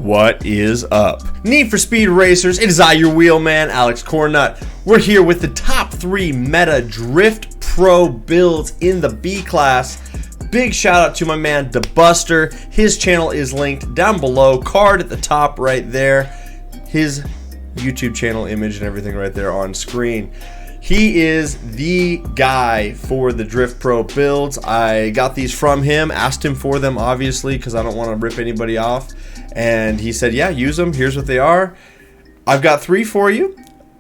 What is up? Need for Speed Racers, it is I, your wheelman, Alex Cornnut. We're here with the top 3 meta Drift Pro builds in the B class. Big shout out to my man, DeBuster. His channel is linked down below, card at the top right there. His YouTube channel image and everything right there on screen. He is the guy for the Drift Pro builds. I got these from him, asked him for them obviously because I don't want to rip anybody off. And he said, yeah, use them. Here's what they are. I've got 3 for you.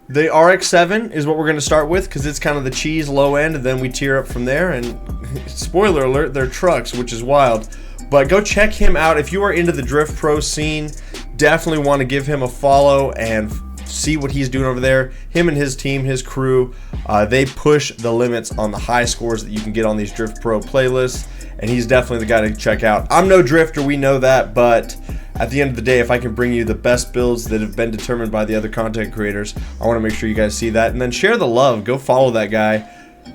The RX-7 is what we're going to start with because it's kind of the cheese low end, and then we tier up from there. And spoiler alert, they're trucks, which is wild. But go check him out. If you are into the Drift Pro scene, definitely want to give him a follow and see what he's doing over there. Him and his team, his crew, they push the limits on the high scores that you can get on these Drift Pro playlists, and he's definitely the guy to check out. I'm no drifter, we know that, but at the end of the day, if I can bring you the best builds that have been determined by the other content creators, I want to make sure you guys see that. And then share the love. Go follow that guy.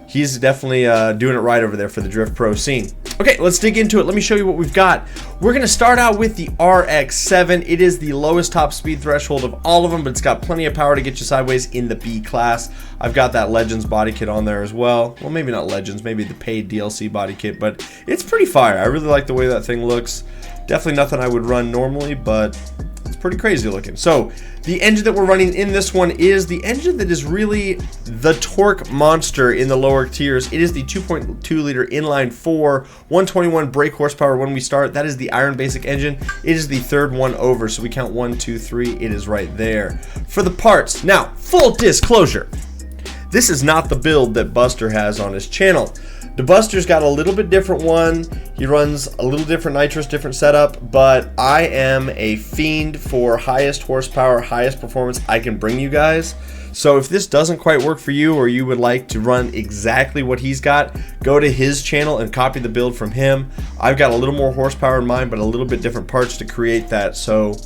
He's definitely doing it right over there for the Drift Pro scene. Okay, let's dig into it. Let me show you what we've got. We're going to start out with the RX-7. It is the lowest top speed threshold of all of them, but it's got plenty of power to get you sideways in the B class. I've got that Legends body kit on there as well. Well, maybe not Legends, maybe the paid DLC body kit, but it's pretty fire. I really like the way that thing looks. Definitely nothing I would run normally, but it's pretty crazy looking. So the engine that we're running in this one is the engine that is really the torque monster in the lower tiers. It is the 2.2 liter inline 4, 121 brake horsepower when we start. That is the Iron Basic engine. It is the third one over, so we count 1, 2, 3. It is right there. For the parts, now, full disclosure, this is not the build that Buster has on his channel. DeBuster's got a little bit different one. He runs a little different nitrous, different setup, but I am a fiend for highest horsepower, highest performance I can bring you guys. So if this doesn't quite work for you, or you would like to run exactly what he's got, go to his channel and copy the build from him. I've got a little more horsepower in mine, but a little bit different parts to create that. So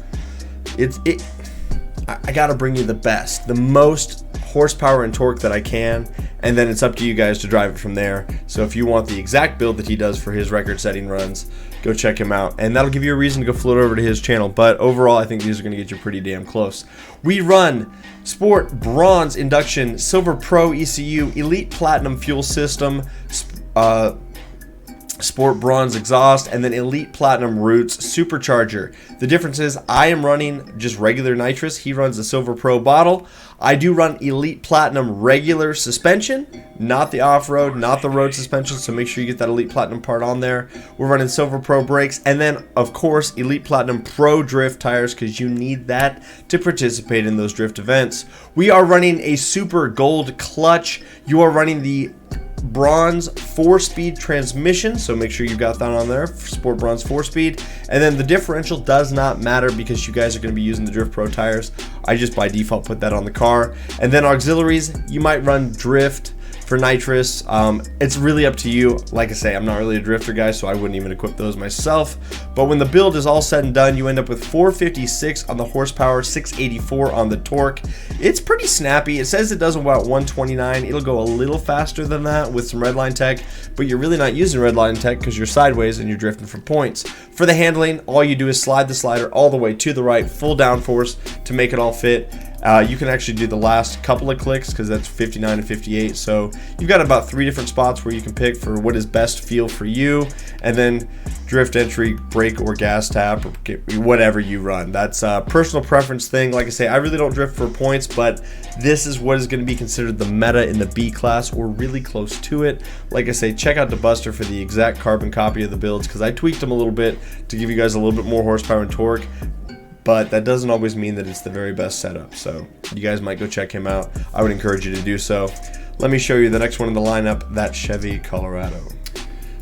I gotta bring you the best, the most horsepower and torque that I can, and then it's up to you guys to drive it from there. So if you want the exact build that he does for his record-setting runs, go check him out, and that'll give you a reason to go float over to his channel. But overall, I think these are going to get you pretty damn close. We run Sport Bronze Induction, Silver Pro ECU, Elite Platinum Fuel System, Sport Bronze Exhaust, and then Elite Platinum Roots Supercharger. The difference is I am running just regular nitrous. He runs the Silver Pro bottle. I do run Elite Platinum regular suspension, not the off-road, not the road suspension, so make sure you get that Elite Platinum part on there. We're running Silver Pro brakes, and then, of course, Elite Platinum Pro Drift tires, because you need that to participate in those drift events. We are running a Super Gold clutch. You are running the Bronze 4-speed transmission, so make sure you got that on there, Sport Bronze 4-speed. And then the differential does not matter because you guys are going to be using the Drift Pro tires. I just by default put that on the car. And then auxiliaries, you might run Drift for nitrous. It's really up to you. Like I say, I'm not really a drifter guy, so I wouldn't even equip those myself. But when the build is all said and done, you end up with 456 on the horsepower, 684 on the torque. It's pretty snappy. It says it does about 129. It'll go a little faster than that with some redline tech, but you're really not using redline tech because you're sideways and you're drifting for points. For the handling, all you do is slide the slider all the way to the right, full downforce to make it all fit. You can actually do the last couple of clicks because that's 59 and 58. So you've got about 3 different spots where you can pick for what is best feel for you, and then drift entry, brake or gas tap, or whatever you run. That's a personal preference thing. Like I say, I really don't drift for points, but this is what is going to be considered the meta in the B class, or really close to it. Like I say, check out DeBuster for the exact carbon copy of the builds because I tweaked them a little bit to give you guys a little bit more horsepower and torque. But that doesn't always mean that it's the very best setup. So you guys might go check him out. I would encourage you to do so. Let me show you the next one in the lineup, that Chevy Colorado.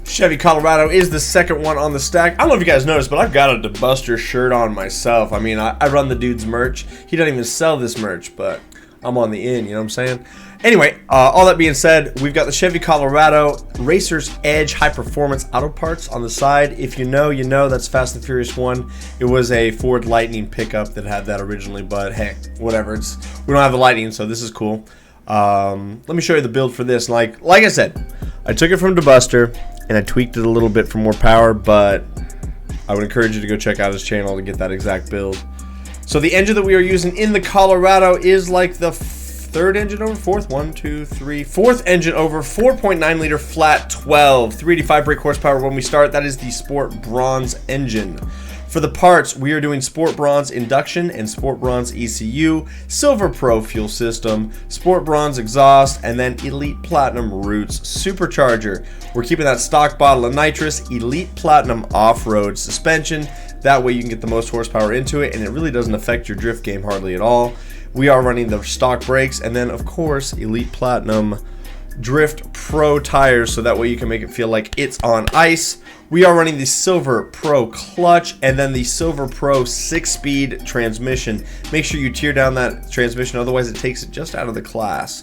Chevy Colorado is the second one on the stack. I don't know if you guys noticed, but I've got a DeBuster shirt on myself. I mean, I run the dude's merch. He doesn't even sell this merch, but I'm on the in, you know what I'm saying? Anyway, all that being said, we've got the Chevy Colorado Racer's Edge High Performance Auto Parts on the side. If you know, you know. That's Fast and Furious 1. It was a Ford Lightning pickup that had that originally, but hey, whatever. We don't have the Lightning, so this is cool. Let me show you the build for this. Like I said, I took it from DeBuster and I tweaked it a little bit for more power, but I would encourage you to go check out his channel to get that exact build. So the engine that we are using in the Colorado is like the fourth engine over, fourth engine over, 4.9 liter flat 12, 385 brake horsepower when we start. That is the Sport Bronze engine. For the parts, we are doing Sport Bronze induction and Sport Bronze ECU, Silver Pro fuel system, Sport Bronze exhaust, and then Elite Platinum Roots supercharger. We're keeping that stock bottle of nitrous, Elite Platinum off-road suspension. That way you can get the most horsepower into it, and it really doesn't affect your drift game hardly at all. We are running the stock brakes, and then of course Elite Platinum Drift Pro tires, so that way you can make it feel like it's on ice. We are running the Silver Pro clutch and then the Silver Pro 6-speed transmission. Make sure you tear down that transmission, otherwise it takes it just out of the class.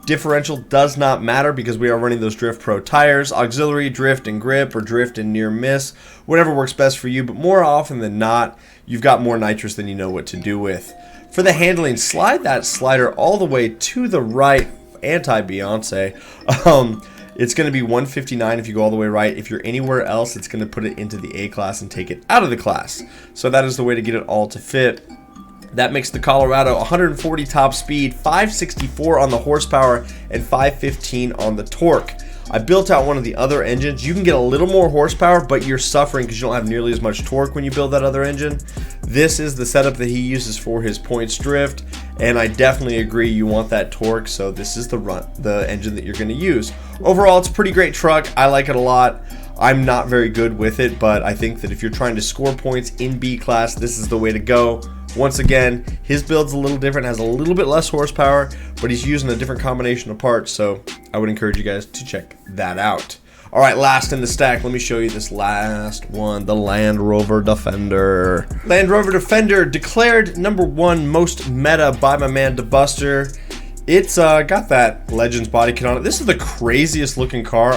Differential does not matter because we are running those Drift Pro tires. Auxiliary, drift and grip, or drift and near miss, whatever works best for you, but more often than not, you've got more nitrous than you know what to do with. For the handling, slide that slider all the way to the right, anti-Beyonce. It's going to be 159 if you go all the way right. If you're anywhere else, it's going to put it into the A class and take it out of the class. So that is the way to get it all to fit. That makes the Colorado 140 top speed, 564 on the horsepower, and 515 on the torque. I built out one of the other engines. You can get a little more horsepower, but you're suffering because you don't have nearly as much torque when you build that other engine. This is the setup that he uses for his points drift, and I definitely agree you want that torque, so this is the engine that you're going to use. Overall, it's a pretty great truck. I like it a lot. I'm not very good with it, but I think that if you're trying to score points in B class, this is the way to go. Once again, his build's a little different, has a little bit less horsepower, but he's using a different combination of parts, so I would encourage you guys to check that out. All right, last in the stack, let me show you this last one, the Land Rover Defender. Land Rover Defender declared #1 most meta by my man DeBuster. It's got that Legends body kit on it. This is the craziest looking car.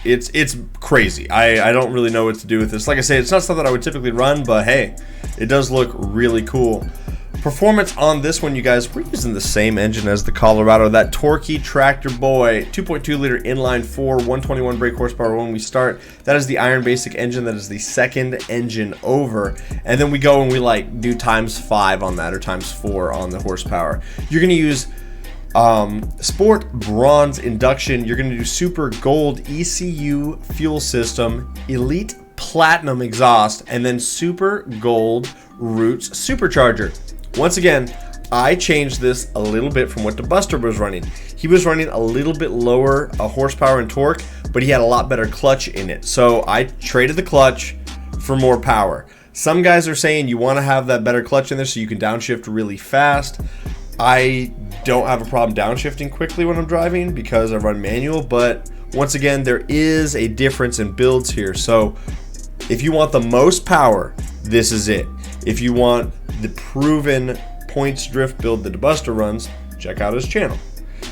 It's crazy. I don't really know what to do with this. Like I say, it's not something I would typically run, but hey, it does look really cool. Performance on this one, you guys, we're using the same engine as the Colorado, that torquey tractor boy, 2.2 liter inline 4, 121 brake horsepower when we start. That is the Iron Basic engine. That is the second engine over. And then we go and we like do ×5 on that, or ×4 on the horsepower. You're going to use Sport Bronze induction. You're going to do Super Gold ECU fuel system, Elite Platinum exhaust, and then Super Gold Roots supercharger. Once again, I changed this a little bit from what DeBuster was running. He was running a little bit lower horsepower and torque, but he had a lot better clutch in it. So I traded the clutch for more power. Some guys are saying you want to have that better clutch in there so you can downshift really fast. I don't have a problem downshifting quickly when I'm driving because I run manual, but once again, there is a difference in builds here. So if you want the most power, this is it. If you want the proven points drift build that DeBuster runs, check out his channel.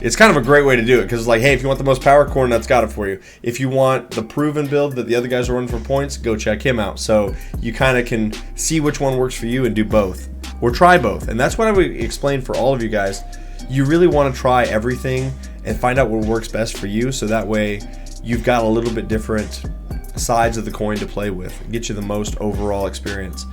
It's kind of a great way to do it because it's like, hey, if you want the most power, Cornnut's got it for you. If you want the proven build that the other guys are running for points, go check him out. So you kind of can see which one works for you and do both, or try both. And that's what I would explain for all of you guys. You really want to try everything and find out what works best for you, so that way you've got a little bit different sides of the coin to play with, get you the most overall experience.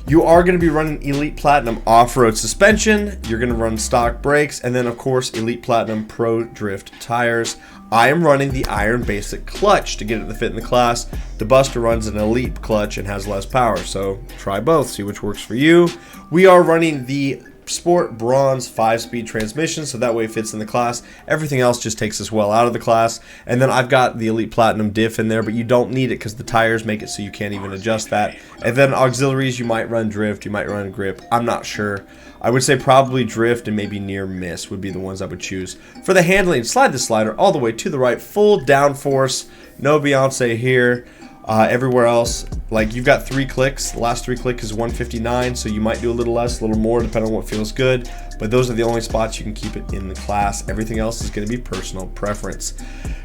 You are going to be running Elite Platinum off-road suspension, you're going to run stock brakes, and then of course Elite Platinum Pro Drift tires. I am running the Iron Basic clutch to get it to fit in the class. DeBuster runs an Elite clutch and has less power, so try both, see which works for you. We are running the Sport Bronze 5-speed transmission, so that way it fits in the class. Everything else just takes us well out of the class. And then I've got the Elite Platinum diff in there, but you don't need it because the tires make it so you can't even adjust that. And then auxiliaries, you might run drift, you might run grip, I'm not sure. I would say probably drift and maybe near miss would be the ones I would choose. For the handling, slide the slider all the way to the right, full downforce, no Beyonce here. Everywhere else, like, you've got 3 clicks. The last 3 clicks is 159, so you might do a little less, a little more, depending on what feels good. But those are the only spots you can keep it in the class. Everything else is going to be personal preference.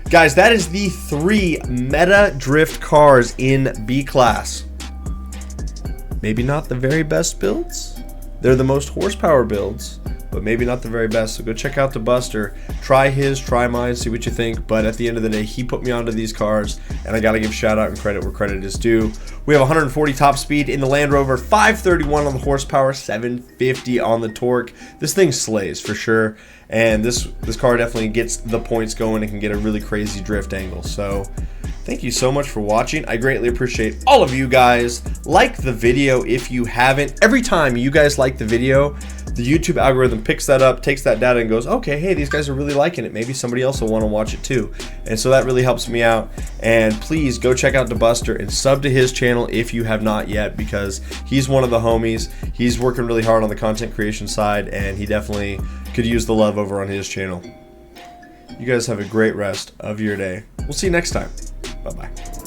Guys, that is the 3 meta drift cars in B class. Maybe not the very best builds. They're the most horsepower builds, but maybe not the very best. So go check out the Buster, try his, try mine, see what you think. But at the end of the day, he put me onto these cars, and I gotta give shout out and credit where credit is due. We have 140 top speed in the Land Rover, 531 on the horsepower, 750 on the torque. This thing slays for sure, and this car definitely gets the points going and can get a really crazy drift angle. So thank you so much for watching. I greatly appreciate all of you guys. Like the video if you haven't. Every time you guys like the video, the YouTube algorithm picks that up, takes that data, and goes, okay, hey, these guys are really liking it. Maybe somebody else will want to watch it too. And so that really helps me out. And please go check out Buster and sub to his channel if you have not yet, because he's one of the homies. He's working really hard on the content creation side, and he definitely could use the love over on his channel. You guys have a great rest of your day. We'll see you next time. Bye-bye.